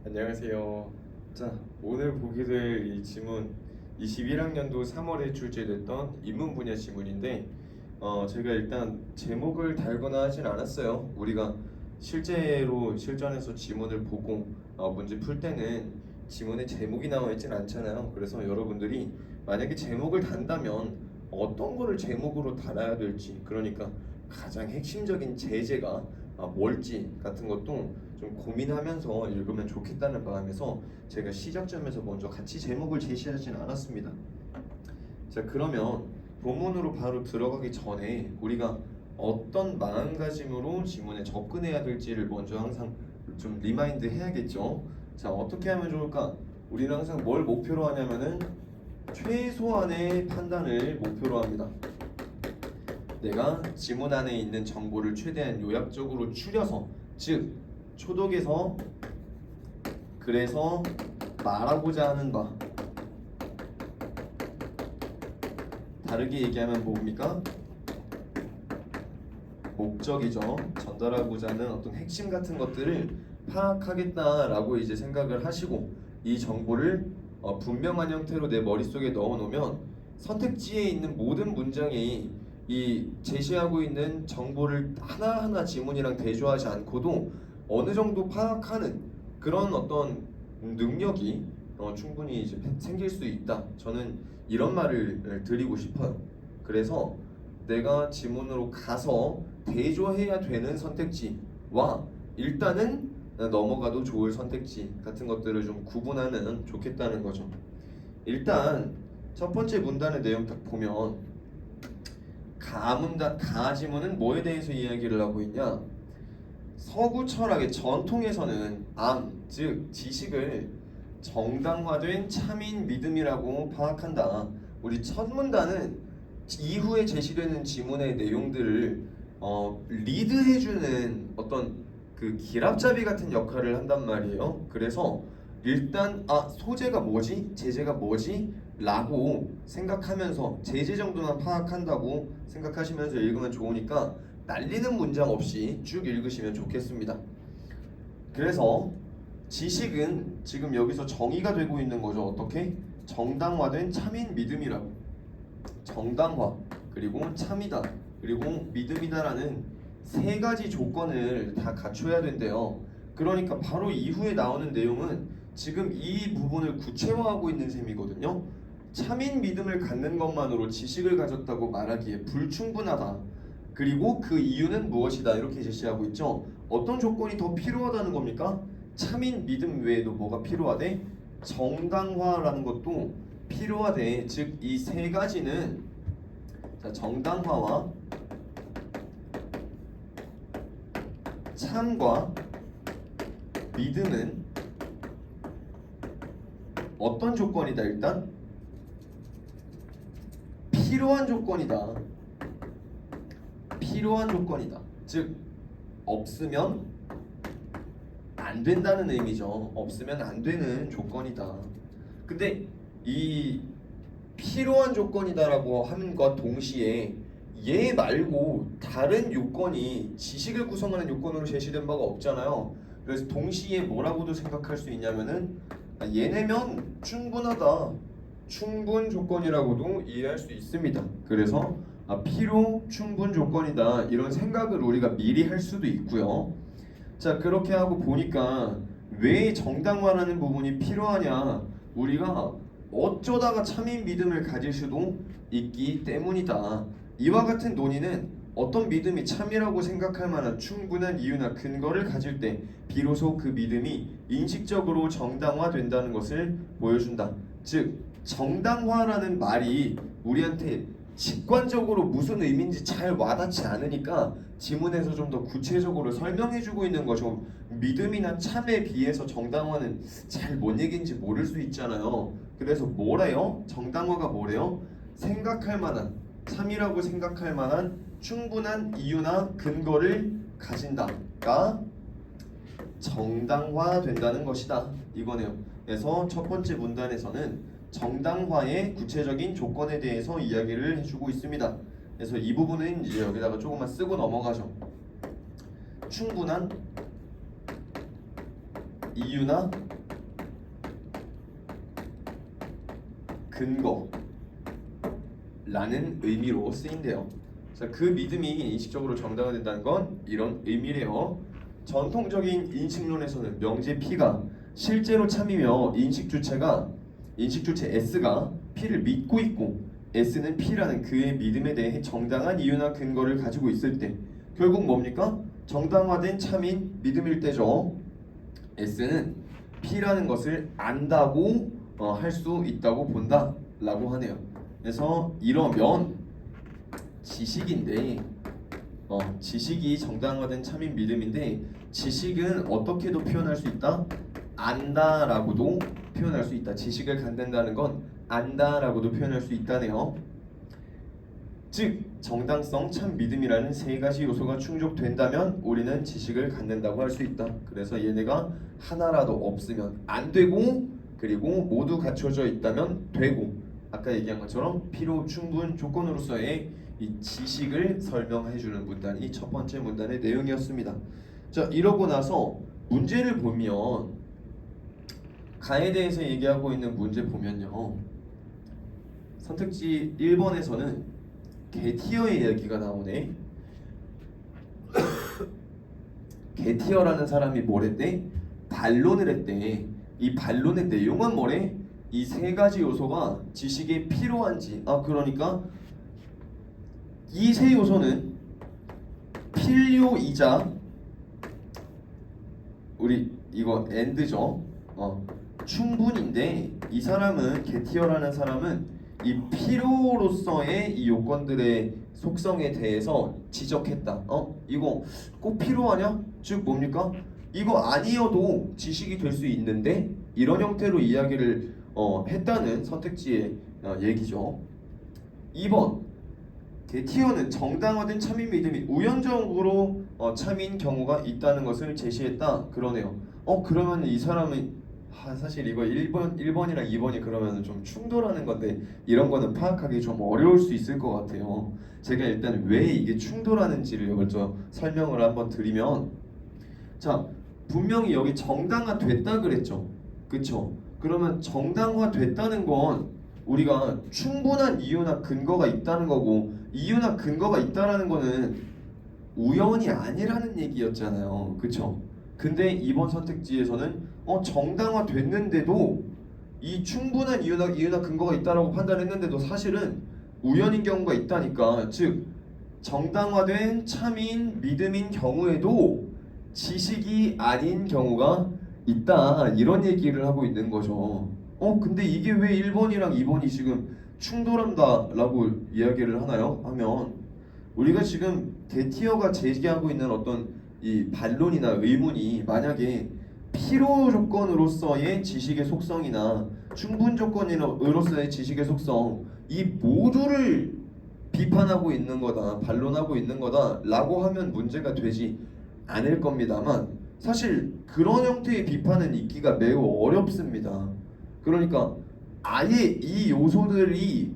안녕하세요. 자, 오늘 보게 될 이 지문 21학년도 3월에 출제됐던 인문 분야 지문인데 제가 일단 제목을 달거나 하진 않았어요. 우리가 실제로 실전에서 지문을 보고 문제 풀 때는 지문에 제목이 나와 있진 않잖아요. 그래서 여러분들이 만약에 제목을 단다면 어떤 거를 제목으로 달아야 될지, 그러니까 가장 핵심적인 제재가 뭘지 같은 것도 좀 고민하면서 읽으면 좋겠다는 마음에서 제가 시작점에서 먼저 같이 제목을 제시하진 않았습니다. 자, 그러면 본문으로 바로 들어가기 전에 우리가 어떤 마음가짐으로 지문에 접근해야 될지를 먼저 항상 좀 리마인드 해야겠죠. 자, 어떻게 하면 좋을까? 우리는 항상 뭘 목표로 하냐면은 최소한의 판단을 목표로 합니다. 내가 지문 안에 있는 정보를 최대한 요약적으로 추려서, 즉 초독에서 그래서 말하고자 하는 바, 다르게 얘기하면 뭡니까? 목적이죠. 전달하고자 하는 어떤 핵심 같은 것들을 파악하겠다라고 이제 생각을 하시고 이 정보를 분명한 형태로 내 머릿속에 넣어 놓으면 선택지에 있는 모든 문장이 이 제시하고 있는 정보를 하나하나 지문이랑 대조하지 않고도 어느 정도 파악하는 그런 어떤 능력이 충분히 이제 생길 수 있다. 저는 이런 말을 드리고 싶어요. 그래서 내가 지문으로 가서 대조해야 되는 선택지와 일단은 넘어가도 좋을 선택지 같은 것들을 좀 구분하면 좋겠다는 거죠. 일단 첫 번째 문단의 내용 딱 보면 가지문은 뭐에 대해서 이야기를 하고 있냐? 서구 철학의 전통에서는 즉 지식을 정당화된 참인 믿음이라고 파악한다. 우리 첫 문단은 이후에 제시되는 지문의 내용들을 리드해주는 어떤 그 길앞잡이 같은 역할을 한단 말이에요. 그래서 일단 소재가 뭐지? 제재가 뭐지? 라고 생각하면서 제재 정도만 파악한다고 생각하시면서 읽으면 좋으니까 날리는 문장 없이 쭉 읽으시면 좋겠습니다. 그래서 지식은 지금 여기서 정의가 되고 있는 거죠. 어떻게? 정당화된 참인 믿음이라고. 정당화, 그리고 참이다, 그리고 믿음이다라는 세 가지 조건을 다 갖춰야 된대요. 그러니까 바로 이후에 나오는 내용은 지금 이 부분을 구체화하고 있는 셈이거든요. 참인 믿음을 갖는 것만으로 지식을 가졌다고 말하기에 불충분하다. 그리고 그 이유는 무엇이다, 이렇게 제시하고 있죠. 어떤 조건이 더 필요하다는 겁니까? 참인 믿음 외에도 뭐가 필요하대? 정당화라는 것도 필요하대. 즉 이 세 가지는 정당화와 참과 믿음은 어떤 조건이다? 일단 필요한 조건이다. 필요한 조건이다. 즉 없으면 안 된다는 의미죠. 없으면 안 되는 조건이다. 근데 이 필요한 조건이다라고 함과 동시에 얘 말고 다른 요건이 지식을 구성하는 요건으로 제시된 바가 없잖아요. 그래서 동시에 뭐라고도 생각할 수 있냐면은 얘네면 충분하다, 충분 조건이라고도 이해할 수 있습니다. 그래서 필요 충분 조건이다, 이런 생각을 우리가 미리 할 수도 있고요. 자, 그렇게 하고 보니까 왜 정당화라는 부분이 필요하냐? 우리가 어쩌다가 참인 믿음을 가질 수도 있기 때문이다. 이와 같은 논의는 어떤 믿음이 참이라고 생각할 만한 충분한 이유나 근거를 가질 때 비로소 그 믿음이 인식적으로 정당화된다는 것을 보여준다. 즉 정당화라는 말이 우리한테 직관적으로 무슨 의미인지 잘 와닿지 않으니까 지문에서 좀 더 구체적으로 설명해주고 있는 거죠. 믿음이나 참에 비해서 정당화는 잘 뭔 얘기인지 모를 수 있잖아요. 그래서 뭐래요? 정당화가 뭐래요? 생각할 만한, 참이라고 생각할 만한 충분한 이유나 근거를 가진다가 정당화된다는 것이다, 이거네요. 그래서 첫 번째 문단에서는 정당화의 구체적인 조건에 대해서 이야기를 해주고 있습니다. 그래서 이 부분은 이제 여기다가 조금만 쓰고 넘어가죠. 충분한 이유나 근거라는 의미로 쓰인대요. 자, 그 믿음이 인식적으로 정당화된다는 건 이런 의미래요. 전통적인 인식론에서는 명제 P가 실제로 참이며 인식 주체 S가 P를 믿고 있고 S는 P라는 그의 믿음에 대해 정당한 이유나 근거를 가지고 있을 때 결국 뭡니까? 정당화된 참인 믿음일 때죠. S는 P라는 것을 안다고 할 수 있다고 본다라고 하네요. 그래서 이러면 지식인데 지식이 정당화된 참인 믿음인데 지식은 어떻게도 표현할 수 있다? 안다라고도 표현할 수 있다. 지식을 갖는다는 건 안다라고도 표현할 수 있다네요. 즉 정당성, 참 믿음이라는 세 가지 요소가 충족된다면 우리는 지식을 갖는다고 할 수 있다. 그래서 얘네가 하나라도 없으면 안 되고 그리고 모두 갖춰져 있다면 되고 아까 얘기한 것처럼 필요 충분 조건으로서의 이 지식을 설명해주는 문단이 첫 번째 문단의 내용이었습니다. 자, 이러고 나서 문제를 보면 가에 대해서 얘기하고 있는 문제 보면요. 선택지 1번에서는 게티어의 이야기가 나오네. 게티어라는 사람이 뭘 했대? 반론을 했대. 이 반론의 내용은 뭐래? 이 세 가지 요소가 지식에 필요한지 그러니까 이 세 요소는 필요이자 우리 이거 and죠. 충분인데 이 사람은 게티어라는 사람은 이 필요로서의 이 요건들의 속성에 대해서 지적했다. 이거 꼭 필요하냐? 즉 뭡니까? 이거 아니어도 지식이 될 수 있는데 이런 형태로 이야기를 했다는 선택지의 얘기죠. 2번 게티어는 정당화된 참인 믿음이 우연적으로 참인 경우가 있다는 것을 제시했다. 그러네요. 그러면 이 사람은 사실 이거 1번이랑 2번이 그러면 좀 충돌하는 건데 이런 거는 파악하기 좀 어려울 수 있을 것 같아요. 제가 일단 왜 이게 충돌하는지를 먼저 설명을 한번 드리면 자, 분명히 여기 정당화됐다 그랬죠. 그쵸? 그러면 정당화됐다는 건 우리가 충분한 이유나 근거가 있다는 거고 이유나 근거가 있다라는 거는 우연이 아니라는 얘기였잖아요. 그쵸? 근데 이번 선택지에서는 정당화됐는데도 이 충분한 이유나 근거가 있다라고 판단했는데도 사실은 우연인 경우가 있다니까. 즉 정당화된 참인 믿음인 경우에도 지식이 아닌 경우가 있다 이런 얘기를 하고 있는 거죠. 근데 이게 왜 1번이랑 2번이 지금 충돌한다라고 이야기를 하나요? 하면 우리가 지금 게티어가 제기하고 있는 어떤 이 반론이나 의문이 만약에 필요 조건으로서의 지식의 속성이나 충분 조건으로서의 지식의 속성 이 모두를 비판하고 있는 거다, 반론하고 있는 거다라고 하면 문제가 되지 않을 겁니다만 사실 그런 형태의 비판은 있기가 매우 어렵습니다. 그러니까 아예 이 요소들이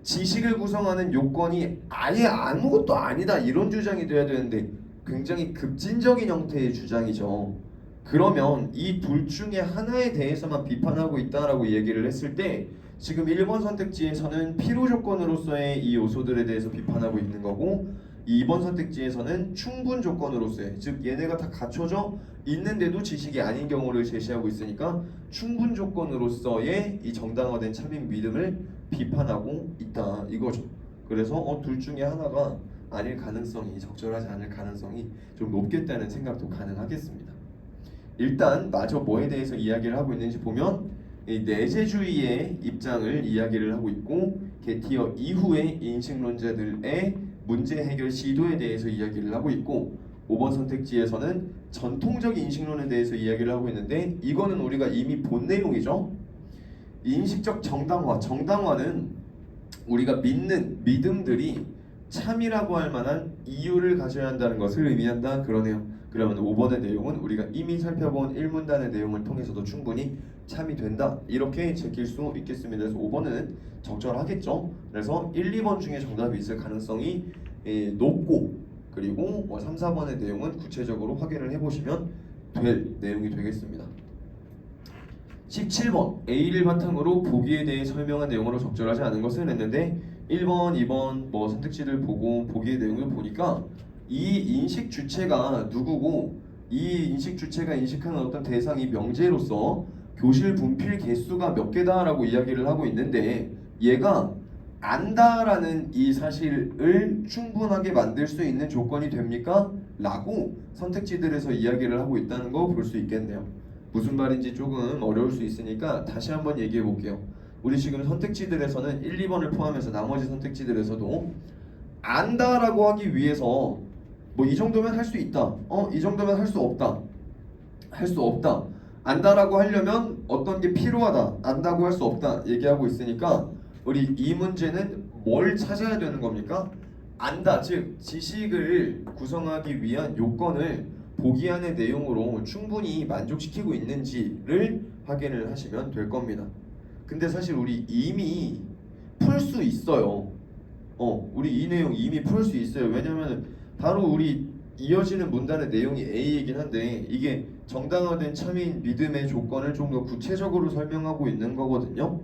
지식을 구성하는 요건이 아예 아무것도 아니다 이런 주장이 돼야 되는데 굉장히 급진적인 형태의 주장이죠. 그러면 이 둘 중에 하나에 대해서만 비판하고 있다라고 얘기를 했을 때 지금 1번 선택지에서는 필요 조건으로서의 이 요소들에 대해서 비판하고 있는 거고 2번 선택지에서는 충분 조건으로서의 즉 얘네가 다 갖춰져 있는데도 지식이 아닌 경우를 제시하고 있으니까 충분 조건으로서의 이 정당화된 참인 믿음을 비판하고 있다 이거죠. 그래서 둘 중에 하나가 아닐 가능성이 적절하지 않을 가능성이 좀 높겠다는 생각도 가능하겠습니다. 일단 마저 뭐에 대해서 이야기를 하고 있는지 보면 이 내재주의의 입장을 이야기를 하고 있고 게티어 이후의 인식론자들의 문제 해결 시도에 대해서 이야기를 하고 있고 5번 선택지에서는 전통적 인식론에 대해서 이야기를 하고 있는데 이거는 우리가 이미 본 내용이죠. 인식적 정당화는 우리가 믿는 믿음들이 참이라고 할 만한 이유를 가져야 한다는 것을 의미한다 그러네요. 그러면 5번의 내용은 우리가 이미 살펴본 1문단의 내용을 통해서도 충분히 참이 된다 이렇게 제낄 수 있겠습니다. 그래서 5번은 적절하겠죠. 그래서 1, 2번 중에 정답이 있을 가능성이 높고 그리고 3, 4번의 내용은 구체적으로 확인을 해보시면 될 내용이 되겠습니다. 17번 A를 바탕으로 보기에 대해 설명한 내용으로 적절하지 않은 것은 했는데 1번, 2번 뭐 선택지를 보고 보기의 내용을 보니까 이 인식 주체가 누구고 이 인식 주체가 인식하는 어떤 대상이 명제로서 교실 분필 개수가 몇 개다라고 이야기를 하고 있는데 얘가 안다라는 이 사실을 충분하게 만들 수 있는 조건이 됩니까? 라고 선택지들에서 이야기를 하고 있다는 거 볼 수 있겠네요. 무슨 말인지 조금 어려울 수 있으니까 다시 한번 얘기해 볼게요. 우리 지금 선택지들에서는 1, 2번을 포함해서 나머지 선택지들에서도 안다라고 하기 위해서 뭐 이 정도면 할 수 있다. 이 정도면 할 수 없다. 할 수 없다. 안다라고 하려면 어떤 게 필요하다. 안다고 할 수 없다. 얘기하고 있으니까 우리 이 문제는 뭘 찾아야 되는 겁니까? 안다, 즉 지식을 구성하기 위한 요건을 보기 안의 내용으로 충분히 만족시키고 있는지를 확인을 하시면 될 겁니다. 근데 사실 우리 이미 풀 수 있어요. 우리 이 내용 이미 풀 수 있어요. 왜냐면 바로 우리 이어지는 문단의 내용이 A이긴 한데 이게 정당화된 참인 믿음의 조건을 좀 더 구체적으로 설명하고 있는 거거든요.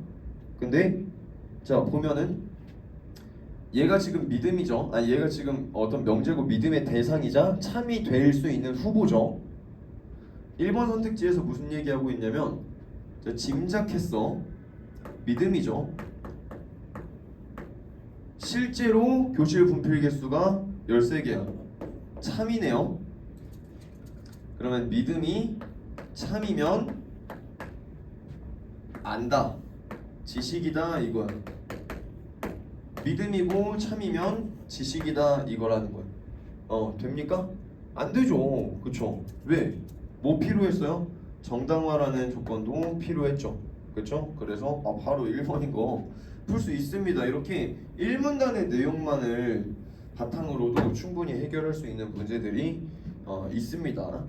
근데 자 보면은 얘가 지금 믿음이죠. 아니 얘가 지금 어떤 명제고 믿음의 대상이자 참이 될 수 있는 후보죠. 1번 선택지에서 무슨 얘기하고 있냐면 자, 짐작했어. 믿음이죠. 실제로 교실 분필 개수가 13개야. 참이네요. 그러면 믿음이 참이면 안다. 지식이다 이거야. 믿음이고 참이면 지식이다 이거라는 거예요. 됩니까? 안 되죠. 그쵸? 왜? 뭐 필요했어요? 정당화라는 조건도 필요했죠. 그쵸? 그래서 바로 1번인 거 풀 수 있습니다. 이렇게 1문단의 내용만을 바탕으로도 충분히 해결할 수 있는 문제들이 있습니다.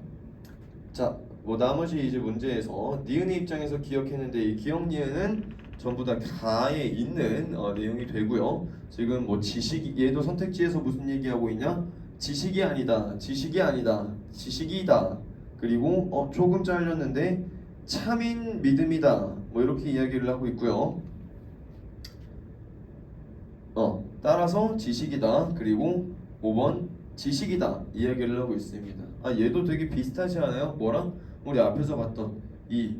자, 뭐 나머지 이제 문제에서 니은의 입장에서 기억했는데 이 기억 니은은 전부 다 가에 있는 내용이 되고요. 지금 뭐 지식 얘도 선택지에서 무슨 얘기하고 있냐? 지식이 아니다. 지식이 아니다. 지식이다. 그리고 조금 잘렸는데 참인 믿음이다. 뭐 이렇게 이야기를 하고 있고요. 따라서 지식이다. 그리고 5번 지식이다. 이야기를 하고 있습니다. 얘도 되게 비슷하지 않아요? 뭐랑? 우리 앞에서 봤던 이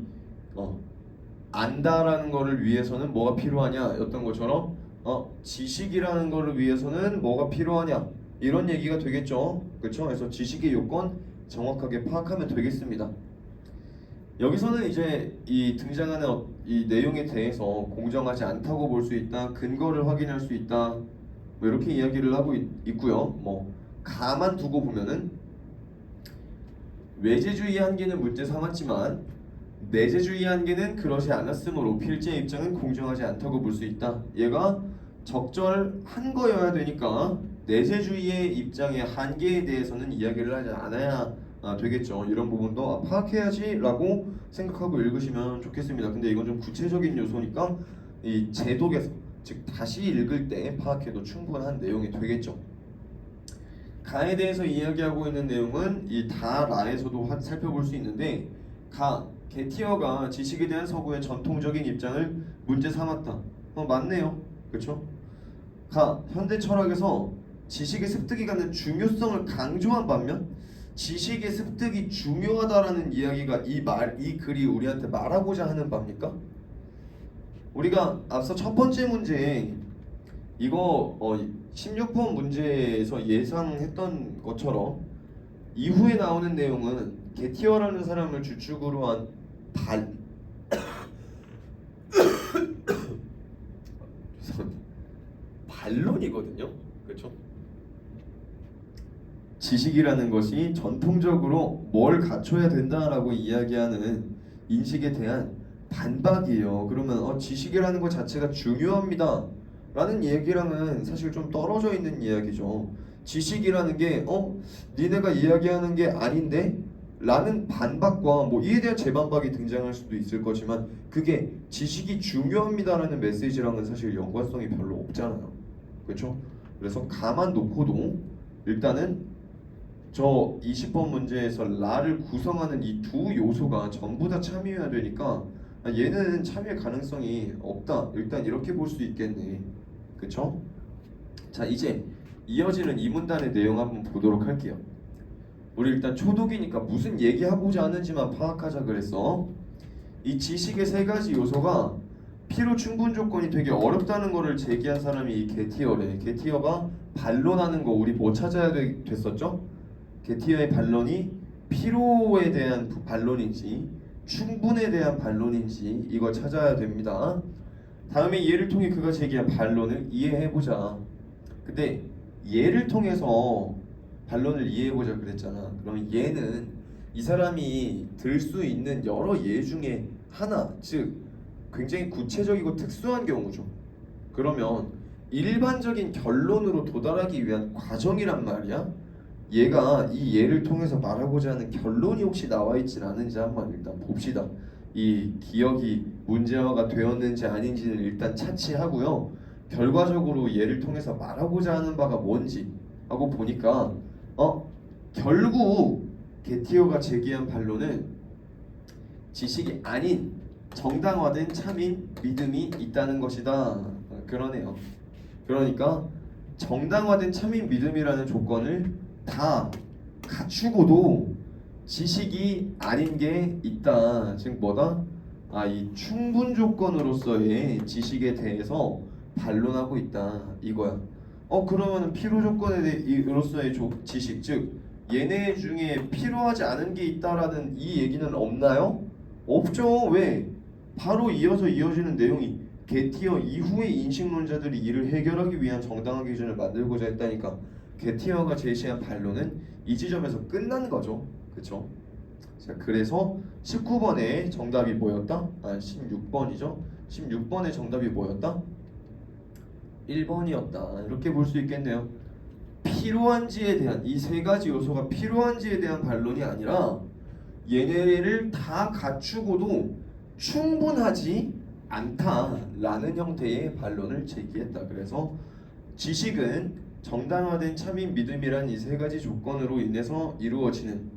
안다라는 거를 위해서는 뭐가 필요하냐 였던 것처럼 지식이라는 거를 위해서는 뭐가 필요하냐 이런 얘기가 되겠죠. 그렇죠? 그래서 지식의 요건 정확하게 파악하면 되겠습니다. 여기서는 이제 이 등장하는 이 내용에 대해서 공정하지 않다고 볼 수 있다, 근거를 확인할 수 있다, 뭐 이렇게 이야기를 하고 있고요. 뭐 가만 두고 보면은 외제주의 한계는 문제 삼았지만 내재주의 한계는 그러지 않았으므로 필자의 입장은 공정하지 않다고 볼 수 있다. 얘가 적절한 거여야 되니까 내재주의의 입장의 한계에 대해서는 이야기를 하지 않아야 되겠죠. 이런 부분도 파악해야지 라고 생각하고 읽으시면 좋겠습니다. 근데 이건 좀 구체적인 요소니까 이 제독에서 즉 다시 읽을 때 파악해도 충분한 내용이 되겠죠. 가에 대해서 이야기하고 있는 내용은 이 다라에서도 살펴볼 수 있는데 게티어가 지식에 대한 서구의 전통적인 입장을 문제 삼았다. 맞네요. 그렇죠? 현대 철학에서 지식의 습득이 갖는 중요성을 강조한 반면 지식의 습득이 중요하다라는 이야기가 이 글이 우리한테 말하고자 하는 바입니까? 우리가 앞서 첫 번째 문제 이거 16번 문제에서 예상했던 것처럼 이후에 나오는 내용은 게티어라는 사람을 주축으로 한 반론이거든요. 그렇죠? 지식이라는 것이 전통적으로 뭘 갖춰야 된다라고 이야기하는 인식에 대한 반박이에요. 그러면 지식이라는 것 자체가 중요합니다 라는 얘기랑은 사실 좀 떨어져 있는 이야기죠. 지식이라는 게 니네가 이야기하는 게 아닌데? 라는 반박과 뭐 이에 대한 재반박이 등장할 수도 있을 거지만 그게 지식이 중요합니다라는 메시지랑은 사실 연관성이 별로 없잖아요. 그렇죠? 그래서 가만 놓고도 일단은 저 20번 문제에서 라를 구성하는 이 두 요소가 전부 다 참여해야 되니까 얘는 참일 가능성이 없다. 일단 이렇게 볼 수 있겠네. 그쵸? 자, 이제 이어지는 이 문단의 내용 한번 보도록 할게요. 우리 일단 초독이니까 무슨 얘기하고자 하는지만 파악하자 그랬어. 이 지식의 세 가지 요소가 필요 충분 조건이 되게 어렵다는 거를 제기한 사람이 이 게티어래. 게티어가 반론하는 거 우리 뭐 찾아야 됐었죠? 게티어의 반론이 필요에 대한 반론인지 충분에 대한 반론인지 이걸 찾아야 됩니다. 다음에 얘를 통해 그가 제기한 반론을 이해해보자. 근데 얘를 통해서 반론을 이해해보자 그랬잖아. 그러면 얘는 이 사람이 들 수 있는 여러 예 중에 하나, 즉 굉장히 구체적이고 특수한 경우죠. 그러면 일반적인 결론으로 도달하기 위한 과정이란 말이야. 얘가 이 예를 통해서 말하고자 하는 결론이 혹시 나와 있진 않은지 한번 일단 봅시다. 이 기억이 문제화가 되었는지 아닌지는 일단 차치하고요. 결과적으로 얘를 통해서 말하고자 하는 바가 뭔지 하고 보니까 결국 게티어가 제기한 반론은 지식이 아닌 정당화된 참인 믿음이 있다는 것이다. 그러네요. 그러니까 정당화된 참인 믿음이라는 조건을 다 갖추고도 지식이 아닌 게 있다. 즉 뭐다? 이 충분 조건으로서의 지식에 대해서 반론하고 있다. 이거야. 그러면 필요 조건으로서의 지식, 즉 얘네 중에 필요하지 않은 게 있다라는 이 얘기는 없나요? 없죠. 왜? 바로 이어지는 내용이 게티어 이후의 인식론자들이 이를 해결하기 위한 정당한 기준을 만들고자 했다니까. 게티어가 제시한 반론은 이 지점에서 끝난 거죠. 그쵸? 자, 그래서 19번의 정답이 뭐였다? 16번이죠. 16번의 정답이 뭐였다? 1번이었다. 이렇게 볼 수 있겠네요. 필요한지에 대한 이 세 가지 요소가 필요한지에 대한 반론이 아니라 얘네를 다 갖추고도 충분하지 않다라는 형태의 반론을 제기했다. 그래서 지식은 정당화된 참인 믿음이란 이 세 가지 조건으로 인해서 이루어지는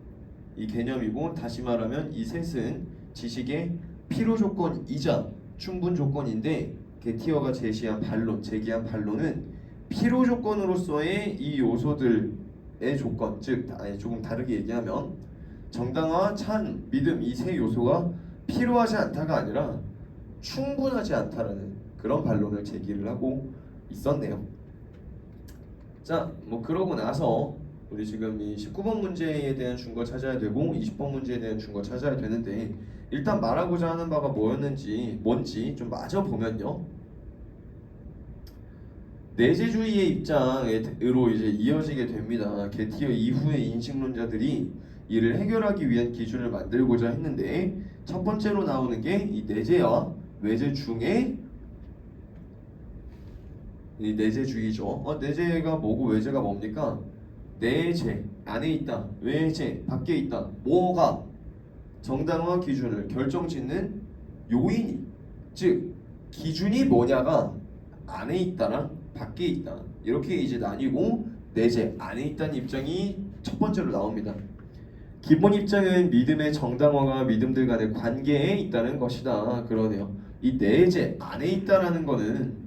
이 개념이고, 다시 말하면 이 셋은 지식의 필요 조건이자 충분 조건인데, 게티어가 제기한 반론은 필요 조건으로서의 이 요소들의 조건, 즉 조금 다르게 얘기하면 정당화, 참, 믿음 이 세 요소가 필요하지 않다가 아니라 충분하지 않다라는 그런 반론을 제기를 하고 있었네요. 자, 그러고 나서 우리 지금 이 19번 문제에 대한 준거 찾아야 되고 20번 문제에 대한 준거 찾아야 되는데, 일단 말하고자 하는 바가 뭔지 좀 마저 보면요. 내재주의의 입장으로 이제 이어지게 됩니다. 게티어 이후의 인식론자들이 이를 해결하기 위한 기준을 만들고자 했는데, 첫 번째로 나오는 게 이 내재와 외재 중에 이 내재주의죠. 내재가 뭐고 외재가 뭡니까? 내재 안에 있다, 외재 밖에 있다. 뭐가 정당화 기준을 결정짓는 요인이, 즉 기준이 뭐냐가 안에 있다랑 밖에 있다, 이렇게 이제 나뉘고 내재 안에 있다는 입장이 첫 번째로 나옵니다. 기본 입장은 믿음의 정당화가 믿음들 간의 관계에 있다는 것이다. 그러네요. 이 내재 안에 있다라는 거는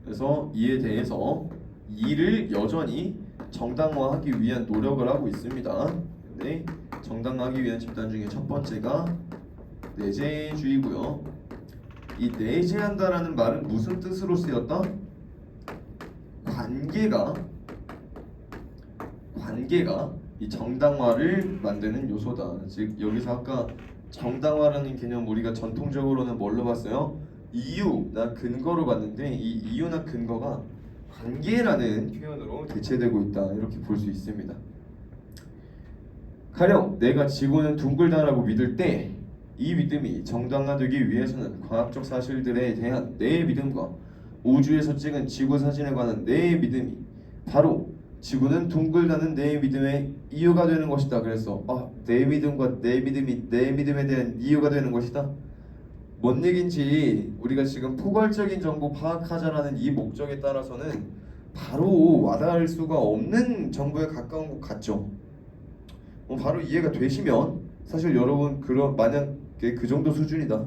그래서 이에 대해서 이를 여전히 정당화하기 위한 노력을 하고 있습니다. 네, 정당화하기 위한 집단 중에 첫 번째가 내재주의고요. 이 내재한다라는 말은 무슨 뜻으로 쓰였다? 관계가 이 정당화를 만드는 요소다. 즉 여기서 아까 정당화라는 개념 우리가 전통적으로는 뭘로 봤어요? 이유나 근거로 봤는데, 이 이유나 근거가 관계라는 표현으로 대체되고 있다, 이렇게 볼 수 있습니다. 가령 내가 지구는 둥글다라고 믿을 때 이 믿음이 정당화되기 위해서는 과학적 사실들에 대한 내 믿음과 우주에서 찍은 지구 사진에 관한 내 믿음이 바로 지구는 둥글다는 내 믿음의 이유가 되는 것이다. 그래서 내 믿음과 내 믿음에 대한 이유가 되는 것이다. 뭔 얘긴지 우리가 지금 포괄적인 정보 파악하자라는 이 목적에 따라서는 바로 와닿을 수가 없는 정보에 가까운 것 같죠. 바로 이해가 되시면 사실 여러분 만약에 그 정도 수준이다.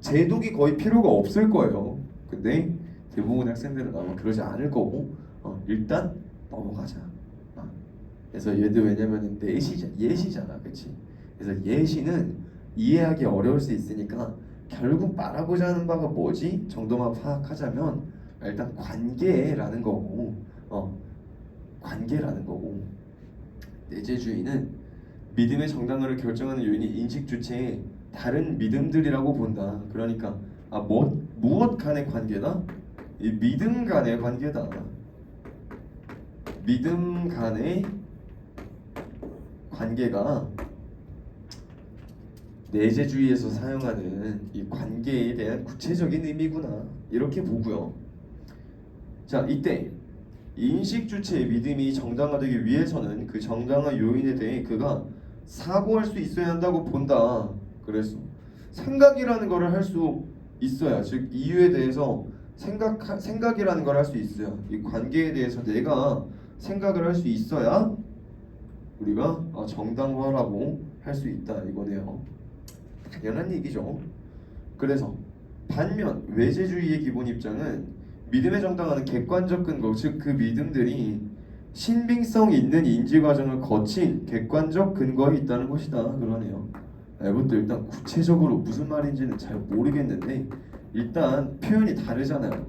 제독이 거의 필요가 없을 거예요. 근데 대부분의 학생들은 아마 그러지 않을 거고 일단 넘어가자. 그래서 얘도 왜냐면은 예시잖아, 그렇지? 그래서 예시는 이해하기 어려울 수 있으니까 결국 말하고자 하는 바가 뭐지 정도만 파악하자면 일단 관계라는 거고, 관계라는 거고. 내재주의는 믿음의 정당화를 결정하는 요인이 인식 주체의 다른 믿음들이라고 본다. 그러니까 무엇 간의 관계다? 이 믿음 간의 관계다. 믿음 간의 관계가 내재주의에서 사용하는 이 관계에 대한 구체적인 의미구나 이렇게 보고요. 자, 이때 인식 주체의 믿음이 정당화되기 위해서는 그 정당화 요인에 대해 그가 사고할 수 있어야 한다고 본다. 그래서 생각이라는 것을 할 수 있어야, 즉 이유에 대해서 생각이라는 걸 할 수 있어야, 이 관계에 대해서 내가 생각을 할 수 있어야 우리가 정당화라고 할 수 있다 이거네요. 당연한 얘기죠. 그래서 반면 외재주의의 기본 입장은 믿음의 정당화는 객관적 근거, 즉 그 믿음들이 신빙성 있는 인지 과정을 거친 객관적 근거에 있다는 것이다 그러네요. 이것도 일단 구체적으로 무슨 말인지는 잘 모르겠는데 일단 표현이 다르잖아요.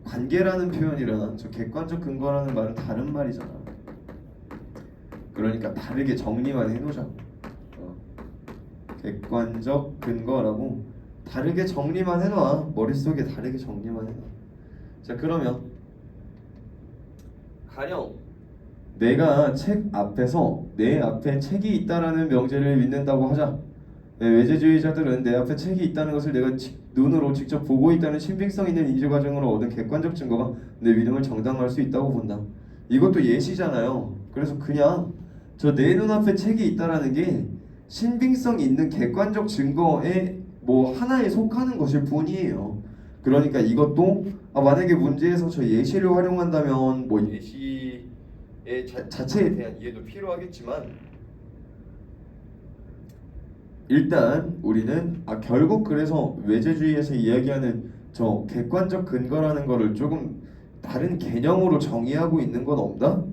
관계라는 표현이랑 저 객관적 근거라는 말은 다른 말이잖아. 그러니까 다르게 정리만 해놓자고. 객관적 근거라고 다르게 정리만 해놔. 머릿속에 다르게 정리만 해놔. 자, 그러면 가령 내가 책 앞에서 내 앞에 책이 있다라는 명제를 믿는다고 하자. 외재주의자들은 내 앞에 책이 있다는 것을 내가 눈으로 직접 보고 있다는 신빙성 있는 인지 과정으로 얻은 객관적 증거가 내 믿음을 정당화할 수 있다고 본다. 이것도 예시잖아요. 그래서 그냥 저 내 눈앞에 책이 있다라는 게 신빙성 있는 객관적 증거의 하나에 속하는 것일 뿐이에요. 그러니까 이것도 만약에 문제에서 저 예시를 활용한다면 예시의 자체에 대한 이해도 필요하겠지만 일단 우리는 결국 그래서 외재주의에서 이야기하는 저 객관적 근거라는 거를 조금 다른 개념으로 정의하고 있는 건 없나?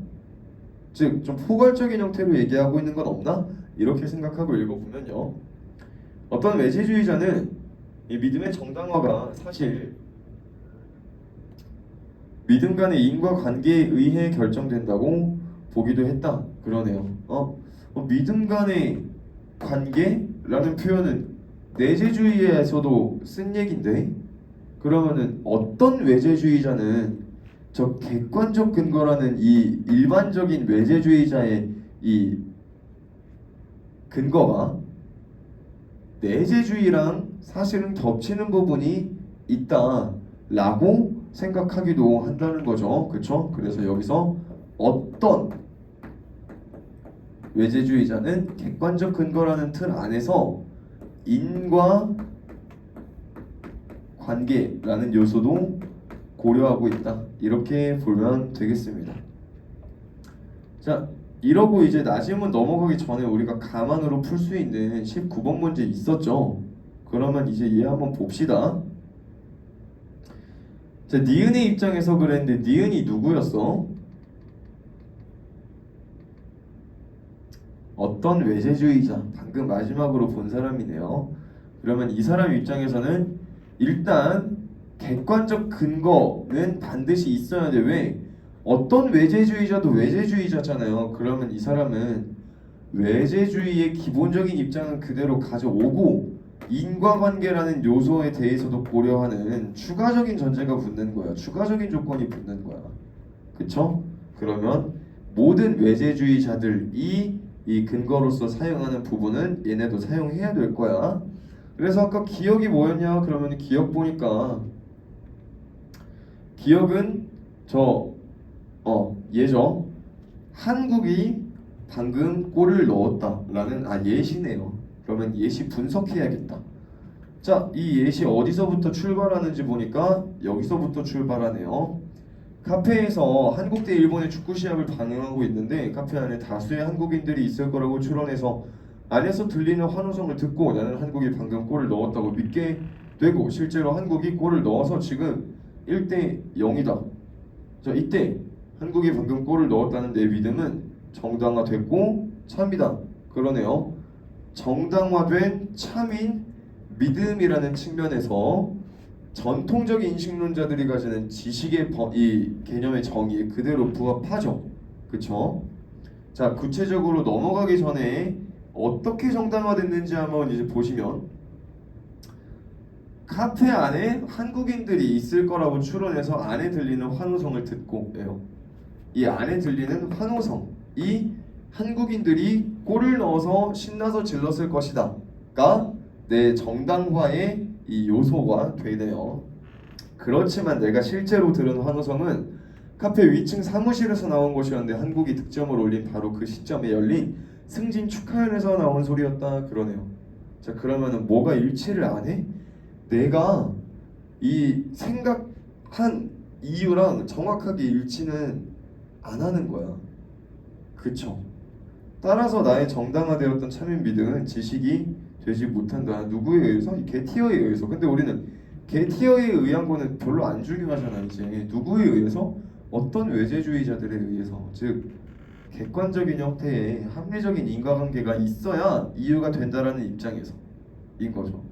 즉 좀 포괄적인 형태로 얘기하고 있는 건 없나? 이렇게 생각하고 읽어보면요. 어떤 외재주의자는 이 믿음의 정당화가 사실 믿음 간의 인과관계에 의해 결정된다고 보기도 했다 그러네요. 믿음 간의 관계라는 표현은 내재주의에서도 쓴 얘긴데 그러면은 어떤 외재주의자는 저 객관적 근거라는 이 일반적인 외재주의자의 이 근거가 내재주의랑 사실은 겹치는 부분이 있다라고 생각하기도 한다는 거죠. 그렇죠? 그래서 여기서 어떤 외재주의자는 객관적 근거라는 틀 안에서 인과 관계라는 요소도 고려하고 있다. 이렇게 보면 되겠습니다. 자, 이러고 이제 나지문 넘어가기 전에 우리가 가만으로 풀 수 있는 19번 문제 있었죠. 그러면 이제 얘 한번 봅시다. 자, 니은의 입장에서 그랬는데 니은이 누구였어? 어떤 외재주의자, 방금 마지막으로 본 사람이네요. 그러면 이 사람 입장에서는 일단 객관적 근거는 반드시 있어야 돼. 왜? 어떤 외재주의자도 외재주의자잖아요. 그러면 이 사람은 외재주의의 기본적인 입장은 그대로 가져오고 인과관계라는 요소에 대해서도 고려하는 추가적인 전제가 붙는 거야. 추가적인 조건이 붙는 거야. 그쵸? 그러면 모든 외재주의자들이 이 근거로서 사용하는 부분은 얘네도 사용해야 될 거야. 그래서 아까 기억이 뭐였냐? 그러면 기억 보니까 기억은 얘죠. 한국이 방금 골을 넣었다라는 예시네요. 그러면 예시 분석해야겠다. 자, 이 예시 어디서부터 출발하는지 보니까 여기서부터 출발하네요. 카페에서 한국 대 일본의 축구 시합을 방영하고 있는데 카페 안에 다수의 한국인들이 있을 거라고 추론해서 안에서 들리는 환호성을 듣고 나는 한국이 방금 골을 넣었다고 믿게 되고 실제로 한국이 골을 넣어서 지금 1대 0이다. 자, 이때 한국이 방금 골을 넣었다는 내 믿음은 정당화됐고 참이다. 그러네요. 정당화된 참인 믿음이라는 측면에서 전통적인 인식론자들이 가지는 지식의 이 개념의 정의에 그대로 부합하죠. 그쵸? 자, 구체적으로 넘어가기 전에 어떻게 정당화됐는지 한번 이제 보시면 카페 안에 한국인들이 있을 거라고 추론해서 안에 들리는 환호성을 듣고요. 이 안에 들리는 환호성이 한국인들이 골을 넣어서 신나서 질렀을 것이다가 내 정당화의 이 요소가 되네요. 그렇지만 내가 실제로 들은 환호성은 카페 위층 사무실에서 나온 것이었는데 한국이 득점을 올린 바로 그 시점에 열린 승진 축하연에서 나온 소리였다. 그러네요. 자, 그러면은 뭐가 일치를 안 해? 내가 이 생각한 이유랑 정확하게 일치는 안 하는 거야. 그쵸? 따라서 나의 정당화되었던 참인 믿음은 지식이 되지 못한다. 누구에 의해서? 이 게티어에 의해서. 근데 우리는 게티어에 의한 거는 별로 안 중요하잖아. 이제 누구에 의해서? 어떤 외제주의자들에 의해서. 즉 객관적인 형태의 합리적인 인과관계가 있어야 이유가 된다라는 입장에서인 거죠.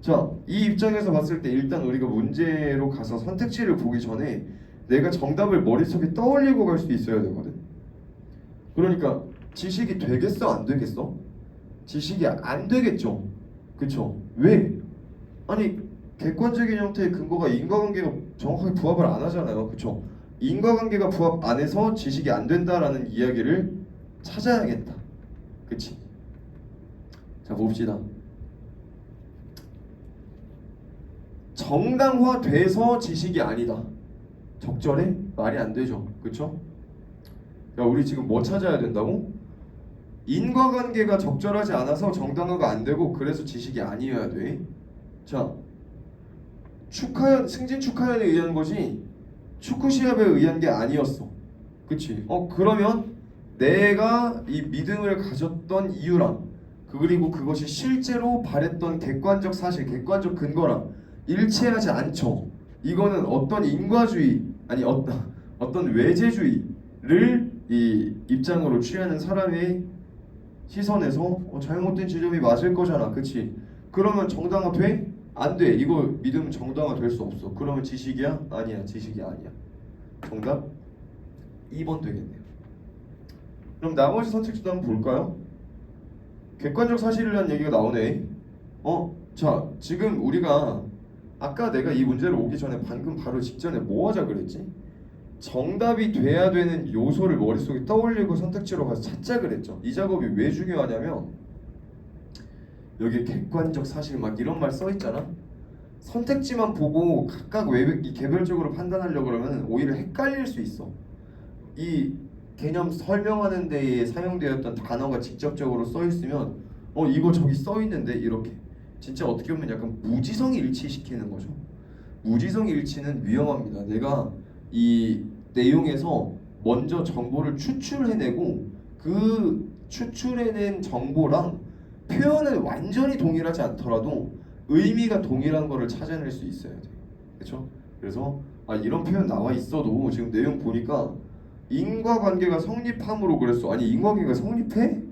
자, 이 입장에서 봤을 때 일단 우리가 문제로 가서 선택지를 보기 전에 내가 정답을 머릿속에 떠올리고 갈 수 있어야 되거든. 그러니까 지식이 되겠어? 안 되겠어? 지식이 안 되겠죠. 그쵸? 왜? 아니 객관적인 형태의 근거가 인과관계가 정확하게 부합을 안 하잖아요. 그쵸? 인과관계가 부합 안 해서 지식이 안 된다라는 이야기를 찾아야겠다. 그치? 자, 봅시다. 정당화돼서 지식이 아니다. 적절해? 말이 안 되죠. 그쵸? 야, 우리 지금 뭐 찾아야 된다고? 인과관계가 적절하지 않아서 정당화가 안 되고 그래서 지식이 아니어야 돼. 자, 축하연 승진 축하연에 의한 것이 축구 시합에 의한 게 아니었어. 그치? 그러면 내가 이 믿음을 가졌던 이유랑 그리고 그것이 실제로 바랬던 객관적 사실, 객관적 근거랑 일치하지 않죠. 이거는 어떤 인과주의 아니 어떤 외제주의를 이 입장으로 취하는 사람의 시선에서 잘못된 지점이 맞을 거잖아. 그치? 그러면 정당화 돼? 안 돼. 이거 믿으면 정당화 될 수 없어. 그러면 지식이야? 아니야. 지식이 아니야. 정답 2번 되겠네요. 그럼 나머지 선택지도 한번 볼까요? 객관적 사실이라는 얘기가 나오네. 자, 지금 우리가 아까 내가 이 문제를 오기 전에 방금 바로 직전에 뭐 하자 그랬지? 정답이 돼야 되는 요소를 머릿속에 떠올리고 선택지로 가서 찾자 그랬죠. 이 작업이 왜 중요하냐면 여기 객관적 사실 막 이런 말 써 있잖아. 선택지만 보고 각각 개별적으로 판단하려고 그러면 오히려 헷갈릴 수 있어. 이 개념 설명하는 데에 사용되었던 단어가 직접적으로 써 있으면 이거 저기 써 있는데 이렇게 진짜 어떻게 보면 약간 무지성 일치시키는 거죠. 무지성 일치는 위험합니다. 내가 이 내용에서 먼저 정보를 추출해내고 그 추출해낸 정보랑 표현은 완전히 동일하지 않더라도 의미가 동일한 거를 찾아낼 수 있어야 돼. 그렇죠? 그래서 이런 표현 나와 있어도 지금 내용 보니까 인과관계가 성립함으로 그랬어. 아니 인과관계가 성립해?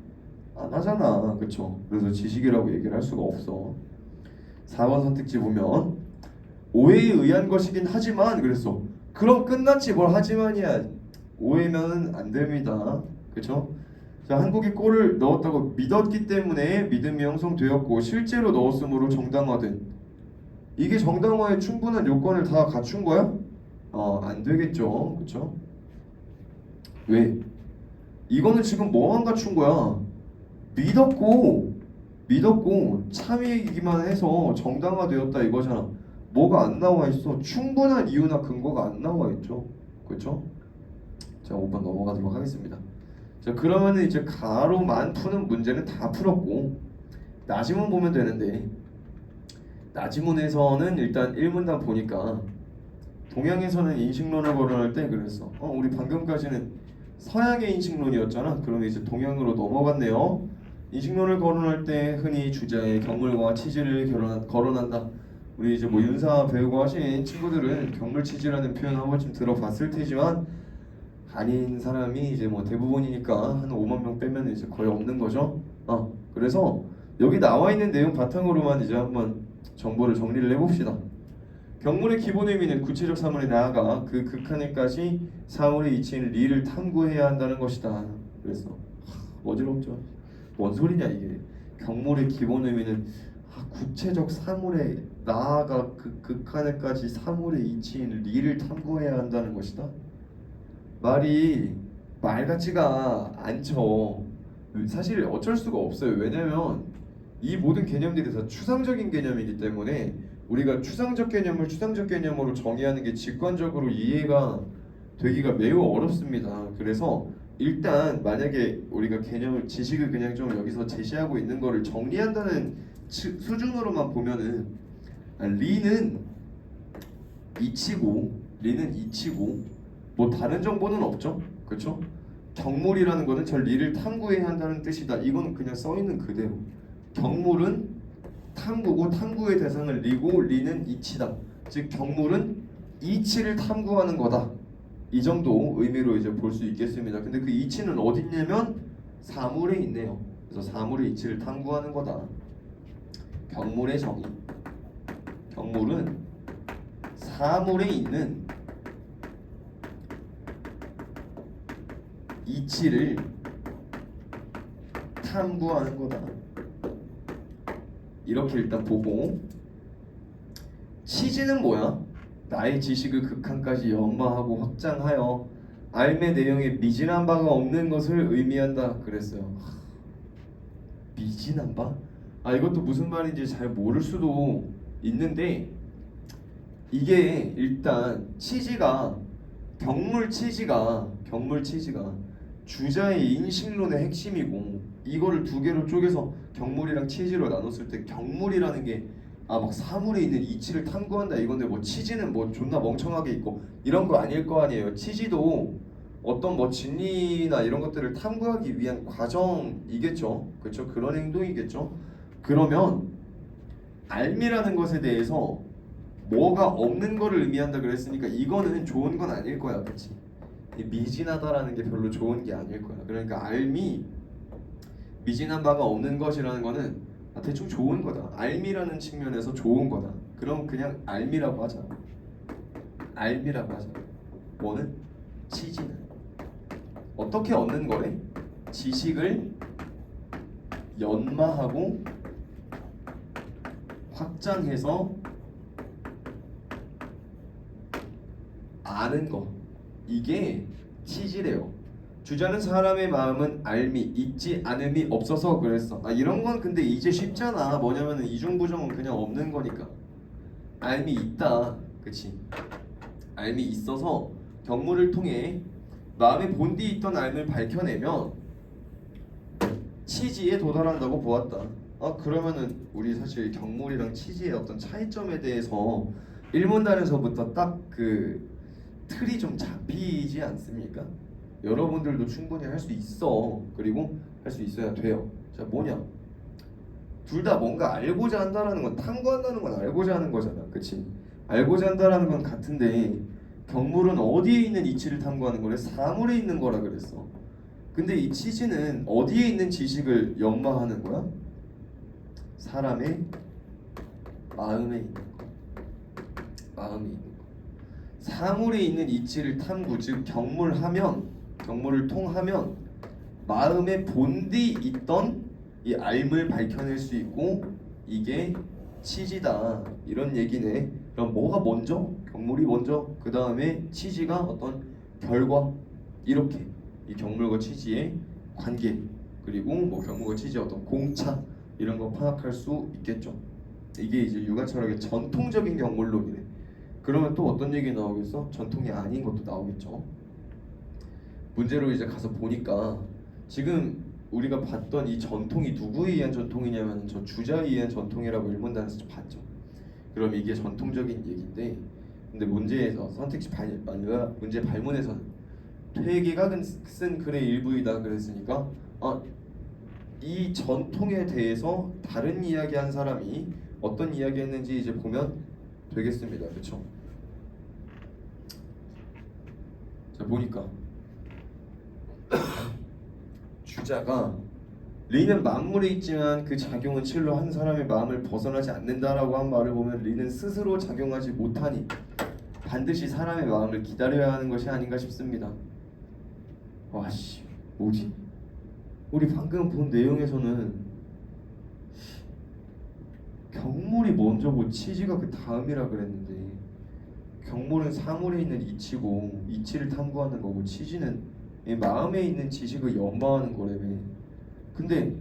안 하잖아. 그렇죠? 그래서 지식이라고 얘기를 할 수가 없어. 4번 선택지 보면 오해에 의한 것이긴 하지만 그랬어. 그럼 끝났지 뭘 하지만이야. 오해면 안 됩니다. 그렇죠? 자, 한국이 골을 넣었다고 믿었기 때문에 믿음이 형성되었고 실제로 넣었으므로 정당화된. 이게 정당화에 충분한 요건을 다 갖춘 거야? 안 되겠죠. 그렇죠? 왜? 이거는 지금 뭐만 갖춘 거야? 믿었고 참이기만 해서 정당화되었다 이거잖아. 뭐가 안 나와 있어? 충분한 이유나 근거가 안 나와 있죠. 그렇죠? 자, 5번 넘어가도록 하겠습니다. 자, 그러면은 이제 가로만 푸는 문제는 다 풀었고 나지문 보면 되는데 나지문에서는 일단 1문단 보니까 동양에서는 인식론을 거론할 때 그랬어. 우리 방금까지는 서양의 인식론이었잖아. 그러면 이제 동양으로 넘어갔네요. 인식론을 거론할 때 흔히 주자의 경물과 치지를 거론한다. 우리 이제 뭐 윤사 배우고 하신 친구들은 경물 치지라는 표현 한 번쯤 들어봤을 테지만 아닌 사람이 이제 뭐 대부분이니까 한 5만 명 빼면 이제 거의 없는 거죠. 그래서 여기 나와 있는 내용 바탕으로만 이제 한번 정보를 정리를 해봅시다. 경물의 기본 의미는 구체적 사물에 나아가 그 극한에까지 사물의 이치인 리를 탐구해야 한다는 것이다. 그래서 어지럽죠. 뭔 소리냐 이게. 경물의 기본 의미는 구체적 사물에 나아가 그 극한에까지 사물의 이치인 리를 탐구해야 한다는 것이다. 말이 말 같지가 않죠. 사실 어쩔 수가 없어요. 왜냐면 이 모든 개념들이 다 추상적인 개념이기 때문에 우리가 추상적 개념을 추상적 개념으로 정의하는 게 직관적으로 이해가 되기가 매우 어렵습니다. 그래서 일단 만약에 우리가 개념을 지식을 그냥 좀 여기서 제시하고 있는 거를 정리한다는 수준으로만 보면은 리는 이치고 뭐 다른 정보는 없죠. 그렇죠? 경물이라는 거는 저 리를 탐구해야 한다는 뜻이다. 이거는 그냥 써 있는 그대로. 경물은 탐구고 탐구의 대상을 리고 리는 이치다. 즉 경물은 이치를 탐구하는 거다. 이 정도 의미로 이제 볼 수 있겠습니다. 근데 그 이치는 어디 있냐면 사물에 있네요. 그래서 사물의 이치를 탐구하는 거다. 경물의 정의. 경물은 사물에 있는 이치를 탐구하는 거다. 이렇게 일단 보고, 치지는 뭐야? 나의 지식을 극한까지 연마하고 확장하여 알매 내용에 미진한 바가 없는 것을 의미한다. 그랬어요. 미진한 바? 이것도 무슨 말인지 잘 모를 수도 있는데, 이게 일단 경물 치지가 주자의 인식론의 핵심이고, 이거를 두 개로 쪼개서 경물이랑 치지로 나눴을 때 경물이라는 게 막 사물에 있는 이치를 탐구한다 이건데, 뭐 치지는 뭐 존나 멍청하게 있고 이런 거 아닐 거 아니에요. 치지도 어떤 뭐 진리나 이런 것들을 탐구하기 위한 과정이겠죠. 그렇죠? 그런 행동이겠죠. 그러면 알미라는 것에 대해서 뭐가 없는 거를 의미한다 그랬으니까 이거는 좋은 건 아닐 거야. 그렇지? 미진하다라는 게 별로 좋은 게 아닐 거야. 그러니까 알미, 미진한 바가 없는 것이라는 거는 대충 좋은 거다. 알미라는 측면에서 좋은 거다. 그럼 그냥 알미라고 하자. 알미라고 하자. 뭐는? 치지는 어떻게 얻는 거래? 지식을 연마하고 확장해서 아는 거. 이게 치지래요. 주자는 사람의 마음은 알미, 있지 않음이 없어서 그랬어. 이런 건 근데 이제 쉽잖아. 뭐냐면은 이중부정은 그냥 없는 거니까. 알미 있다. 그치? 알미 있어서 경물을 통해 마음의 본디 있던 알을 밝혀내면 치지에 도달한다고 보았다. 그러면은 우리 사실 경물이랑 치지의 어떤 차이점에 대해서 일문단에서부터 딱 그 틀이 좀 잡히지 않습니까? 여러분들도 충분히 할 수 있어. 그리고 할 수 있어야 돼요. 자, 뭐냐? 둘 다 뭔가 알고자 한다라는 건, 탐구한다는 건 알고자 하는 거잖아. 그치? 알고자 한다라는 건 같은데, 경물은 어디에 있는 이치를 탐구하는 거래? 사물에 있는 거라 그랬어. 근데 이 치지는 어디에 있는 지식을 연마하는 거야? 사람의 마음에 있는 거. 마음에 있는 거. 사물에 있는 이치를 탐구, 즉 경물을 통하면 마음의 본디 있던 이 알을 밝혀낼 수 있고, 이게 치지다 이런 얘기네. 그럼 뭐가 먼저? 경물이 먼저, 그 다음에 치지가 어떤 결과. 이렇게 이 경물과 치지의 관계, 그리고 뭐 경물과 치지의 어떤 공차, 이런 거 파악할 수 있겠죠. 이게 이제 유가철학의 전통적인 경물론이네. 그러면 또 어떤 얘기 나오겠어? 전통이 아닌 것도 나오겠죠. 문제로 이제 가서 보니까 지금 우리가 봤던 이 전통이 누구에 의한 전통이냐면 저 주자에 의한 전통이라고 일문단에서 봤죠. 그럼 이게 전통적인 얘기인데, 근데 문제에서 문제 발문에서는 퇴계가 쓴 글의 일부이다 그랬으니까 이 전통에 대해서 다른 이야기한 사람이 어떤 이야기했는지 이제 보면 되겠습니다. 그렇죠? 자 보니까 주자가 리는 만물에 있지만 그 작용은 실로 한 사람의 마음을 벗어나지 않는다라고 한 말을 보면 리는 스스로 작용하지 못하니 반드시 사람의 마음을 기다려야 하는 것이 아닌가 싶습니다. 와씨 뭐지? 우리 방금 본 내용에서는 경물이 먼저고 치지가 그 다음이라 그랬는데 경물은 사물에 있는 이치고 이치를 탐구하는 거고 치지는 이 마음에 있는 지식을 연마하는 거라며. 근데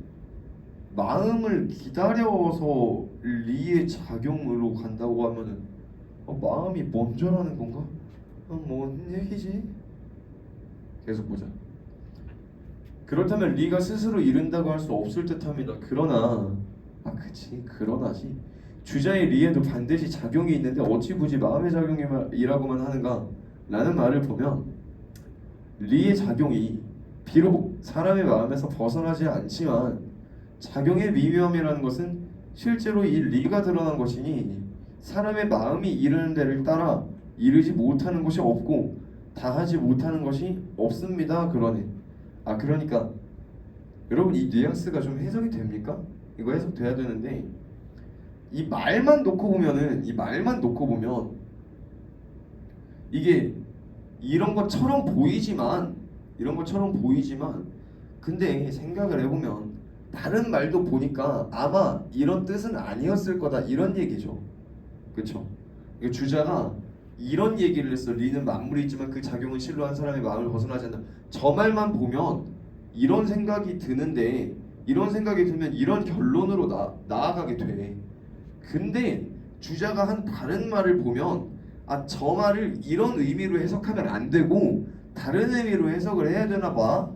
마음을 기다려서 리의 작용으로 간다고 하면은 마음이 먼저라는 건가? 뭔 얘기지? 계속 보자. 그렇다면 리가 스스로 이룬다고 할 수 없을 듯합니다. 그러나 그치 그러나지 주자의 리에도 반드시 작용이 있는데 어찌 굳이 마음의 작용이라고만 하는가? 라는 말을 보면 리의 작용이 비록 사람의 마음에서 벗어나지 않지만 작용의 미묘함이라는 것은 실제로 이 리가 드러난 것이니 사람의 마음이 이르는 데를 따라 이르지 못하는 것이 없고 다하지 못하는 것이 없습니다. 그러네. 그러니까 여러분 이 뉘앙스가 좀 해석이 됩니까? 이거 해석돼야 되는데 이 말만 놓고 보면 이게 이런 것처럼 보이지만 근데 생각을 해보면 다른 말도 보니까 아마 이런 뜻은 아니었을 거다 이런 얘기죠. 그쵸? 주자가 이런 얘기를 했어. 리는 만물이 있지만 그 작용은 실로 한 사람의 마음을 벗어나지 않는다. 저 말만 보면 이런 생각이 드는데 이런 생각이 들면 이런 결론으로 나아가게 돼. 근데 주자가 한 다른 말을 보면 저 말을 이런 의미로 해석하면 안 되고 다른 의미로 해석을 해야 되나 봐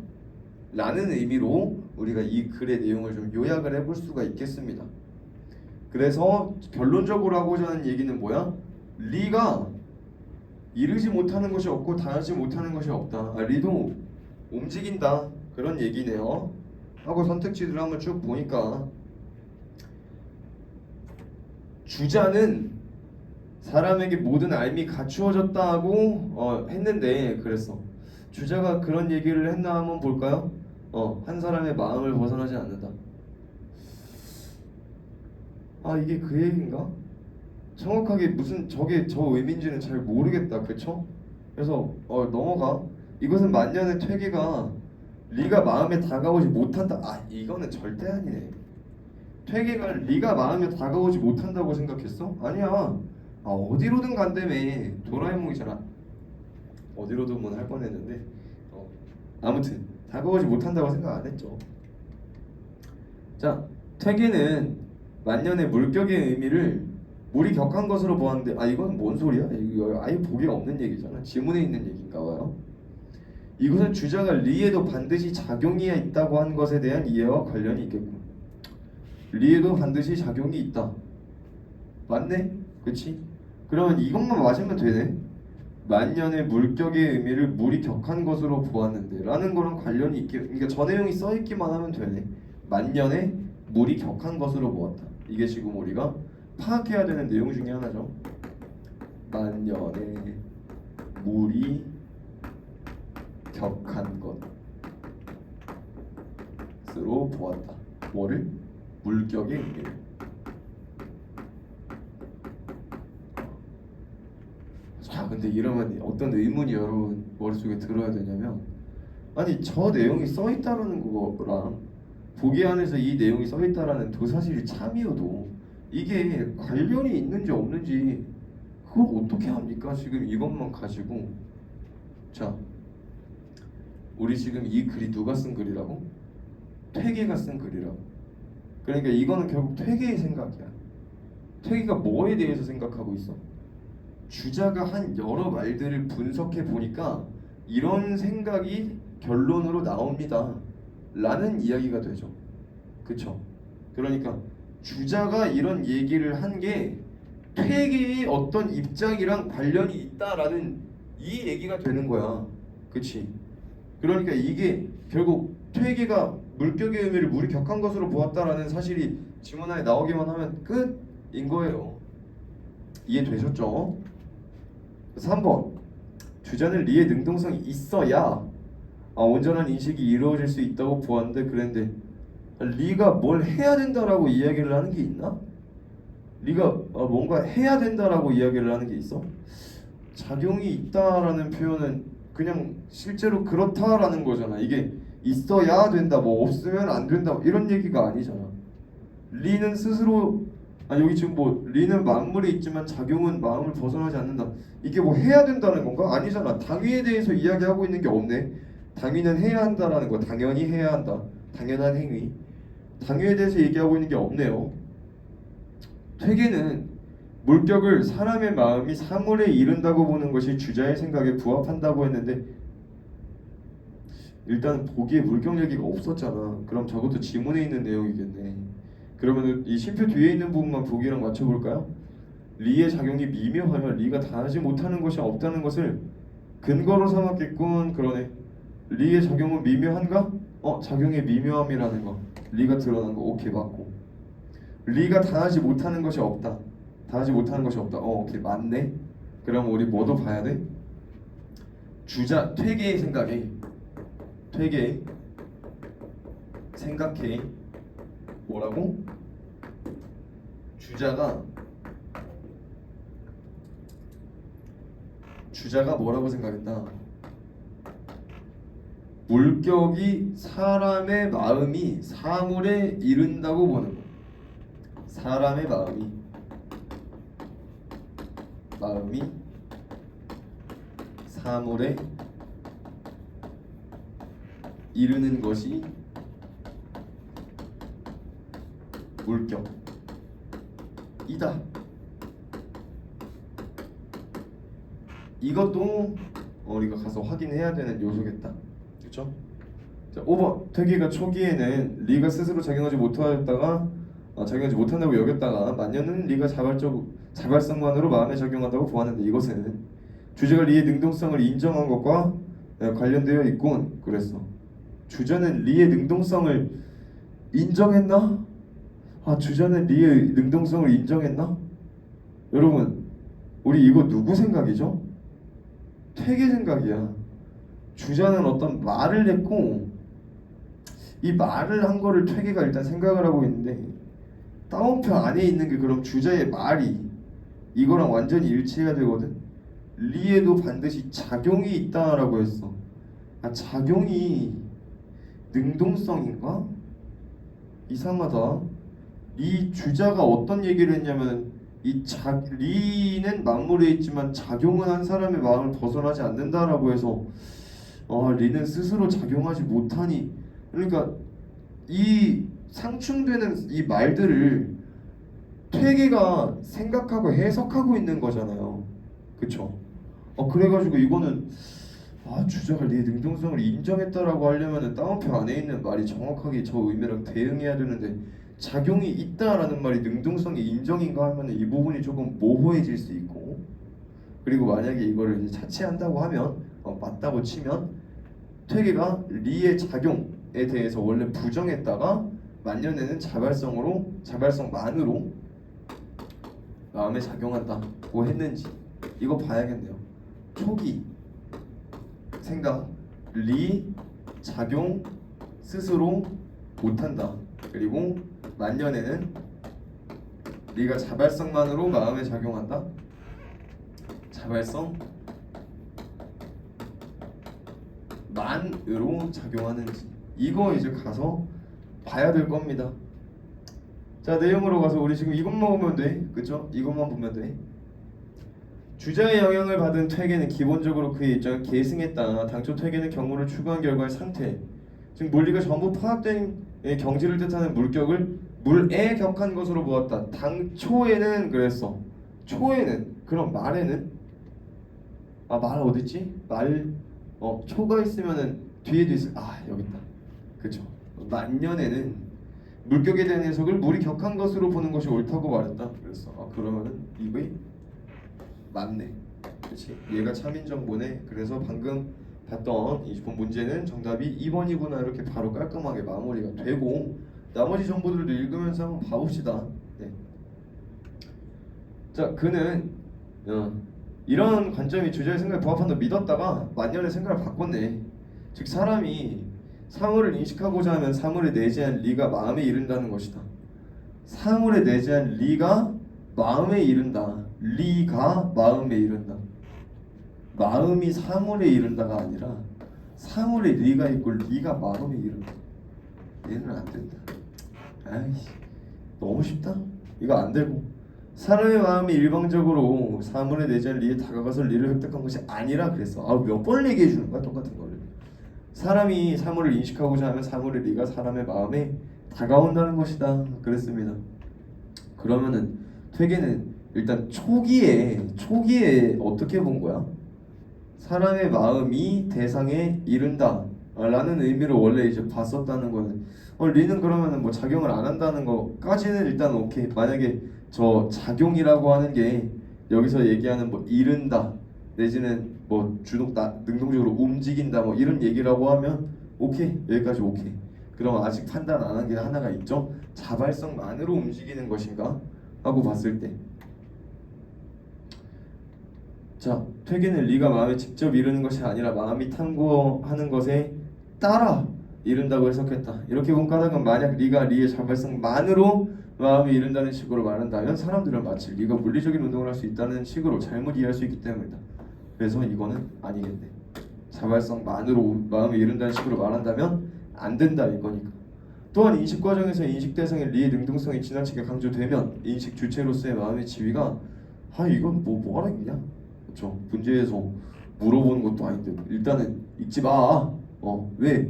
라는 의미로 우리가 이 글의 내용을 좀 요약을 해볼 수가 있겠습니다. 그래서 결론적으로 하고자 하는 얘기는 뭐야? 리가 이르지 못하는 것이 없고 다하지 못하는 것이 없다. 리도 움직인다 그런 얘기네요. 하고 선택지를 한번 쭉 보니까 주자는 사람에게 모든 알미 갖추어졌다 하고 했는데 그랬어. 주자가 그런 얘기를 했나 한번 볼까요? 한 사람의 마음을 벗어나지 않는다. 이게 그 얘기인가? 정확하게 무슨 저게 저 의미인지는 잘 모르겠다. 그쵸? 그래서 넘어가. 이것은 만년의 퇴계가 리가 마음에 다가오지 못한다. 이거는 절대 아니네. 퇴계가 리가 마음에 다가오지 못한다고 생각했어? 아니야. 어디로든 간다며. 도라에몽이잖아. 어디로든 할 뻔했는데 아무튼 다가오지 못한다고 생각 안 했죠. 자, 퇴계는 만년의 물격의 의미를 물이 격한 것으로 보았는데 이건 뭔 소리야? 이거 아예 보기가 없는 얘기잖아. 지문에 있는 얘기인가 봐요. 이것은 주자가 리에도 반드시 작용이 있다고 한 것에 대한 이해와 관련이 있겠군. 리에도 반드시 작용이 있다. 맞네? 그치? 그러면 이것만 맞으면 되네. 만년의 물격의 의미를 물이 격한 것으로 보았는데 라는 거랑 관련이 있게, 그러니까 저 내용이 써있기만 하면 되네. 만년의 물이 격한 것으로 보았다. 이게 지금 우리가 파악해야 되는 내용 중에 하나죠. 만년의 물이 격한 것으로 보았다. 뭐를? 물격의 의미를. 자, 근데 이러면 어떤 의문이 여러분 머릿속에 들어야 되냐면 저 내용이 써있다라는 거랑 보기 안에서 이 내용이 써있다라는 두 사실이 참이어도 이게 관련이 있는지 없는지 그걸 어떻게 합니까? 지금 이것만 가지고. 자, 우리 지금 이 글이 누가 쓴 글이라고? 퇴계가 쓴 글이라고. 그러니까 이거는 결국 퇴계의 생각이야. 퇴계가 뭐에 대해서 생각하고 있어? 주자가 한 여러 말들을 분석해 보니까 이런 생각이 결론으로 나옵니다 라는 이야기가 되죠. 그쵸? 그러니까 주자가 이런 얘기를 한 게 퇴계의 어떤 입장이랑 관련이 있다라는 이 얘기가 되는 거야. 그치? 그러니까 이게 결국 퇴계가 물격의 의미를 물이 격한 것으로 보았다라는 사실이 지문 안에 나오기만 하면 끝인 거예요. 이해되셨죠? 3번 주자는 리의 능동성이 있어야 온전한 인식이 이루어질 수 있다고 보았는데 그랬는데 리가 뭘 해야 된다라고 이야기를 하는 게 있나? 리가 뭔가 해야 된다라고 이야기를 하는 게 있어? 작용이 있다라는 표현은 그냥 실제로 그렇다라는 거잖아. 이게 있어야 된다, 뭐 없으면 안 된다 이런 얘기가 아니잖아. 리는 스스로 여기 지금 뭐 리는 만물에 있지만 작용은 마음을 벗어나지 않는다. 이게 뭐 해야 된다는 건가? 아니잖아. 당위에 대해서 이야기하고 있는 게 없네. 당위는 해야 한다라는 거. 당연히 해야 한다. 당연한 행위. 당위에 대해서 얘기하고 있는 게 없네요. 퇴계는 물격을 사람의 마음이 사물에 이른다고 보는 것이 주자의 생각에 부합한다고 했는데 일단 보기에 물격 얘기가 없었잖아. 그럼 저것도 지문에 있는 내용이겠네. 그러면 이 쉼표 뒤에 있는 부분만 보기랑 맞춰볼까요? 리의 작용이 미묘하면 리가 다하지 못하는 것이 없다는 것을 근거로 삼았겠군. 그러네. 리의 작용은 미묘한가? 작용의 미묘함이라는 거. 리가 드러난 거 오케이 맞고. 리가 다하지 못하는 것이 없다. 다하지 못하는 것이 없다. 오케이 맞네. 그럼 우리 뭐도 봐야 돼? 주자 퇴계의 생각에 퇴계 생각해 뭐라고? 주자가 뭐라고 생각했다? 물격이 사람의 마음이 사물에 이른다고 보는 거. 사람의 마음이 사물에 이르는 것이 물격이다. 이것도 우리가 가서 확인해야 되는 요소겠다. 그렇죠? 자, 5번 퇴계가 초기에는 리가 스스로 작용하지 못하였다가 작용하지 못한다고 여겼다가 만년은 리가 자발성만으로 마음에 작용한다고 보았는데 이것은 주자가 리의 능동성을 인정한 것과 관련되어 있군. 그랬어. 주자는 리의 능동성을 인정했나? 주자는 리의 능동성을 인정했나? 여러분 우리 이거 누구 생각이죠? 퇴계 생각이야. 주자는 어떤 말을 했고 이 말을 한 거를 퇴계가 일단 생각을 하고 있는데 따옴표 안에 있는 게 그럼 주자의 말이 이거랑 완전히 일치해야 되거든. 리에도 반드시 작용이 있다라고 했어. 작용이 능동성인가? 이상하다. 이 주자가 어떤 얘기를 했냐면 리는 만물에 있지만 작용은 한 사람의 마음을 벗어나지 않는다라고 해서 리는 스스로 작용하지 못하니 그러니까 이 상충되는 이 말들을 퇴계가 생각하고 해석하고 있는 거잖아요. 그쵸? 그래가지고 이거는 주자가 리의 능동성을 인정했다라고 하려면 따옴표 안에 있는 말이 정확하게 저 의미랑 대응해야 되는데 작용이 있다라는 말이 능동성이 인정인가 하면 이 부분이 조금 모호해질 수 있고 그리고 만약에 이거를 이제 차치한다고 하면 맞다고 치면 퇴계가 리의 작용에 대해서 원래 부정했다가 만년에는 자발성만으로 마음에 작용한다고 했는지 이거 봐야겠네요. 초기 생각 리 작용 스스로 못한다. 그리고 만년에는 리가 자발성만으로 마음에 작용한다. 자발성만으로 작용하는지 이거 이제 가서 봐야 될 겁니다. 자 내용으로 가서 우리 지금 이것만 보면 돼. 그쵸? 이것만 보면 돼. 주자의 영향을 받은 퇴계는 기본적으로 그의 입장을 계승했다. 당초 퇴계는 경무를 추구한 결과의 상태 즉 물리가 전부 파악된 경지를 뜻하는 물격을 물에 격한 것으로 보았다. 당초에는 그랬어. 초에는 그럼 말에는 말 어딨지? 초가 있으면은 뒤에도 있을 여기 있다. 그쵸? 만년에는 물격에 대한 해석을 물이 격한 것으로 보는 것이 옳다고 말했다. 그랬어. 그러면은 이게 맞네. 그렇지? 얘가 참인정보네. 그래서 방금 봤던 20번 문제는 정답이 2번이구나 이렇게 바로 깔끔하게 마무리가 되고 나머지 정보들도 읽으면서 한번 봐봅시다. 네. 자, 그는 이런 관점이 주제의 생각에 부합한다 믿었다가 만년의 생각을 바꿨네. 즉 사람이 사물을 인식하고자 하면 사물에 내재한 리가 마음에 이른다는 것이다. 사물에 내재한 리가 마음에 이른다. 리가 마음에 이른다. 마음이 사물에 이른다가 아니라 사물에 리가 있고 리가 마음에 이른다. 얘는 안 된다. 아이씨, 너무 쉽다. 이거 안 되고 사람의 마음이 일방적으로 사물에 내재한 리에 다가가서 리를 획득한 것이 아니라 그랬어. 몇 번을 얘기해 주는 거야 똑같은 거를. 사람이 사물을 인식하고자 하면 사물의 리가 사람의 마음에 다가온다는 것이다. 그랬습니다. 그러면은 퇴계는 일단 초기에 어떻게 본 거야? 사람의 마음이 대상에 이른다 라는 의미로 원래 이제 봤었다는 거는 리는 그러면은 뭐 작용을 안 한다는 거까지는 일단 오케이. 만약에 저 작용이라고 하는 게 여기서 얘기하는 뭐 이른다 내지는 뭐 능동적으로 움직인다 뭐 이런 얘기라고 하면 오케이. 여기까지 오케이. 그럼 아직 판단 안 한 게 하나가 있죠. 자발성만으로 움직이는 것인가 하고 봤을 때 자, 퇴계는 리가 마음에 직접 이르는 것이 아니라 마음이 탐구하는 것에 따라 이른다고 해석했다. 이렇게 본 까닭은 만약 리가 리의 자발성만으로 마음이 이른다는 식으로 말한다면 사람들은 마치 리가 물리적인 운동을 할 수 있다는 식으로 잘못 이해할 수 있기 때문이다. 그래서 이거는 아니겠네. 자발성만으로 마음이 이른다는 식으로 말한다면 안 된다 이거니까. 또한 인식 과정에서 인식 대상의 리의 능동성이 지나치게 강조되면 인식 주체로서의 마음의 지위가 이건 뭐 하라겠냐? 그렇죠. 문제에서 물어보는 것도 아닌데 일단은 읽지 마. 왜?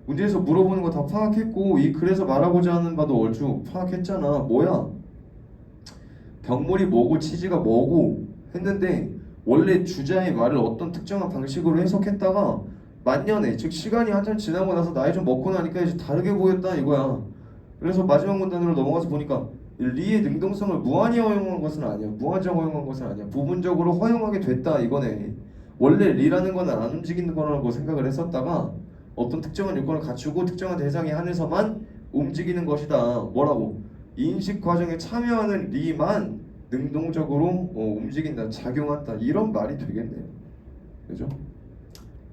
문제에서 물어보는 거 다 파악했고 이 글에서 말하고자 하는 바도 얼추 파악했잖아. 뭐야? 병물이 뭐고 치즈가 뭐고 했는데 원래 주자의 말을 어떤 특정한 방식으로 해석했다가 만년에 즉 시간이 한참 지나고 나서 나이 좀 먹고 나니까 이제 다르게 보였다 이거야. 그래서 마지막 문단으로 넘어가서 보니까 리의 능동성을 무한히 허용한 것은 아니야. 무한정 허용한 것은 아니야. 부분적으로 허용하게 됐다 이거네. 원래 리라는 거는 안 움직이는 거라고 생각을 했었다가 어떤 특정한 요건을 갖추고 특정한 대상에 한해서만 움직이는 것이다. 뭐라고? 인식 과정에 참여하는 리만 능동적으로 움직인다, 작용한다 이런 말이 되겠네요. 그죠?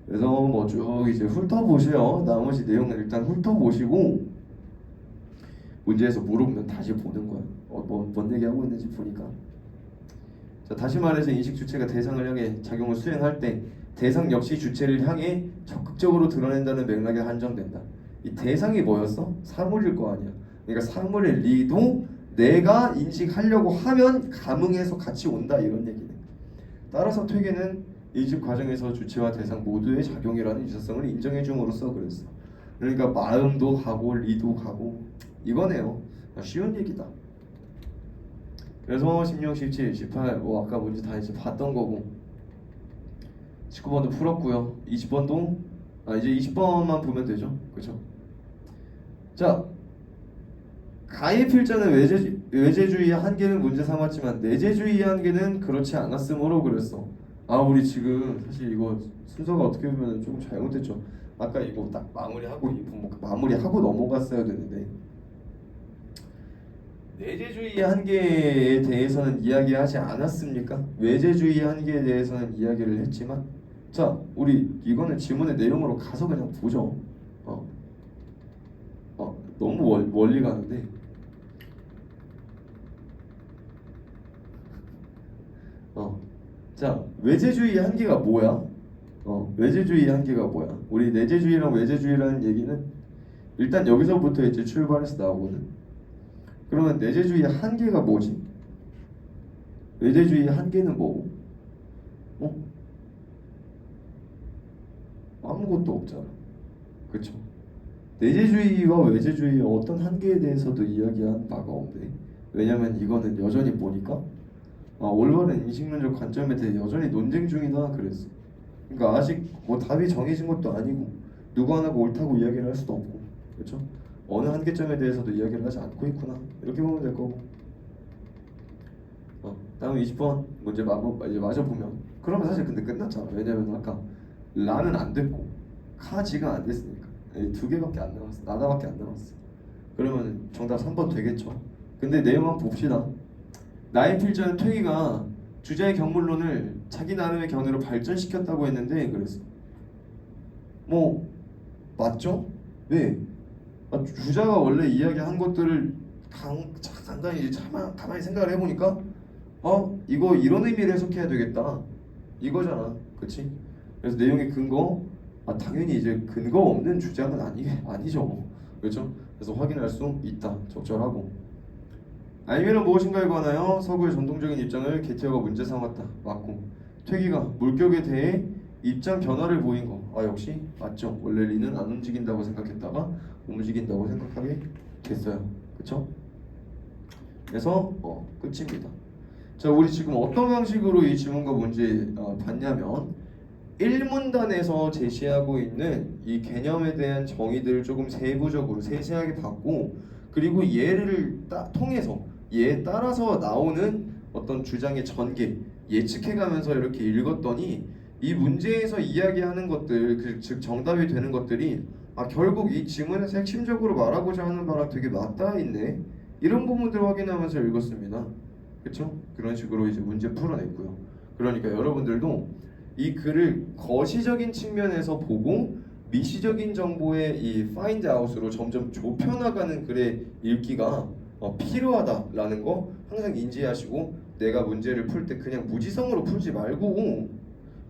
그래서 뭐 쭉 이제 훑어보세요. 나머지 내용은 일단 훑어보시고 문제에서 물어보면 다시 보는 거야. 뭔 얘기하고 있는지 보니까. 자, 다시 말해서 인식 주체가 대상을 향해 작용을 수행할 때 대상 역시 주체를 향해 적극적으로 드러낸다는 맥락에 한정된다. 이 대상이 뭐였어? 사물일 거 아니야. 그러니까 사물의 리도 내가 인식하려고 하면 감응해서 같이 온다 이런 얘기네. 따라서 퇴계는 인식 과정에서 주체와 대상 모두의 작용이라는 유사성을 인정해 줌으로써 그랬어. 그러니까 마음도 가고 리도 가고 이거네요. 쉬운 얘기다. 그래서 16, 17, 18 뭐 아까 문제 다 이제 봤던 거고 19번도 풀었고요. 20번도 이제 20번만 보면 되죠. 그렇죠? 자, 가의 필자는 외제주의의 한계는 문제 삼았지만 내재주의의 한계는 그렇지 않았으므로 그랬어. 우리 지금 사실 이거 순서가 어떻게 보면 조금 잘못됐죠. 아까 이거 딱 마무리하고 넘어갔어야 되는데 내재주의의 한계에 대해서는 이야기하지 않았습니까? 외재주의의 한계에 대해서는 이야기를 했지만 자, 우리 이거는 지문의 내용으로 가서 그냥 보죠. 너무 멀리 가는데 자, 외재주의의 한계가 뭐야? 외재주의의 한계가 뭐야? 우리 내재주의랑 외재주의라는 얘기는 일단 여기서부터 이제 출발해서 나오거든. 그러면 내재주의의 한계가 뭐지? 외재주의의 한계는 뭐고? 아무것도 없잖아. 그쵸? 내재주의와 외재주의의 어떤 한계에 대해서도 이야기한 바가 없네. 왜냐면 이거는 여전히 뭐니까? 올바른 인식론적 관점에 대해 여전히 논쟁 중이다 그랬어. 그러니까 아직 뭐 답이 정해진 것도 아니고 누구 하나가 옳다고 이야기를 할 수도 없고 그렇죠? 어느 한계점에 대해서도 이야기를 하지 않고 있구나 이렇게 보면 될 거고 다음 20번 문제 이제 마저 보면 그러면 사실 근데 끝났잖아. 왜냐면 아까 라는 안 됐고 카지가 안 됐으니까 두 개밖에 안 남았어. 나다밖에 안 남았어. 그러면 정답 3번 되겠죠. 근데 내용 한번 봅시다. 나인필자는 퇴기가 주자의 경물론을 자기 나름의 견해로 발전시켰다고 했는데 그랬어. 뭐 맞죠? 왜? 주자가 원래 이야기한 것들을 간단히 가만히 생각을 해보니까 이거 이런 의미를 해석해야 되겠다 이거잖아, 그렇지? 그래서 내용의 근거 당연히 이제 근거 없는 주장은 아니죠, 그렇죠? 그래서 확인할 수 있다, 적절하고. 알미는 무엇인가에 관하여 서구의 전통적인 입장을 게티어가 문제 삼았다, 맞고. 퇴기가 물격에 대해 입장 변화를 보인 거, 역시 맞죠. 원래 리는 안 움직인다고 생각했다가 움직인다고 생각하게 됐어요, 그렇죠? 그래서 끝입니다. 자, 우리 지금 어떤 방식으로 이 지문과 문제 봤냐면 1문단에서 제시하고 있는 이 개념에 대한 정의들을 조금 세부적으로 세세하게 봤고, 그리고 얘를 통해서 얘에 따라서 나오는 어떤 주장의 전개 예측해가면서 이렇게 읽었더니 이 문제에서 이야기하는 것들, 즉 정답이 되는 것들이 결국 이 지문에서 핵심적으로 말하고자 하는 바랑 되게 맞닿아 있네, 이런 부분들을 확인하면서 읽었습니다. 그렇죠? 그런 식으로 이제 문제 풀어냈고요. 그러니까 여러분들도 이 글을 거시적인 측면에서 보고 미시적인 정보의 이 find out으로 점점 좁혀나가는 글의 읽기가 필요하다라는 거 항상 인지하시고, 내가 문제를 풀 때 그냥 무지성으로 풀지 말고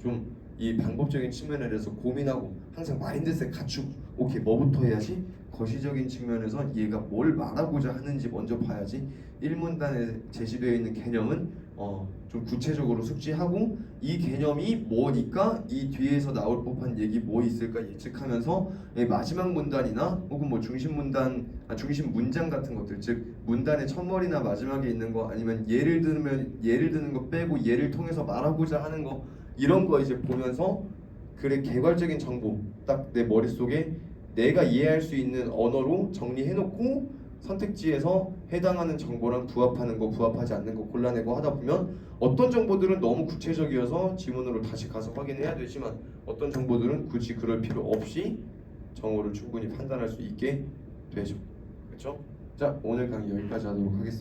좀 이 방법적인 측면에서 고민하고 항상 마인드셋 갖추고, 오케이 뭐부터 해야지? 거시적인 측면에서 얘가 뭘 말하고자 하는지 먼저 봐야지. 1문단에 제시되어 있는 개념은 좀 구체적으로 숙지하고, 이 개념이 뭐니까 이 뒤에서 나올 법한 얘기 뭐 있을까 예측하면서 마지막 문단이나 혹은 뭐 중심 문장 같은 것들, 즉 문단의 첫머리나 마지막에 있는 거, 아니면 예를 드는 거 빼고 예를 통해서 말하고자 하는 거, 이런 거 이제 보면서 글의 개괄적인 정보 딱 내 머릿속에 내가 이해할 수 있는 언어로 정리해놓고 선택지에서 해당하는 정보랑 부합하는 거, 부합하지 않는 거 골라내고 하다 보면 어떤 정보들은 너무 구체적이어서 지문으로 다시 가서 확인해야 되지만, 어떤 정보들은 굳이 그럴 필요 없이 정보를 충분히 판단할 수 있게 되죠. 그렇죠? 자, 오늘 강의 여기까지 하도록 하겠습니다.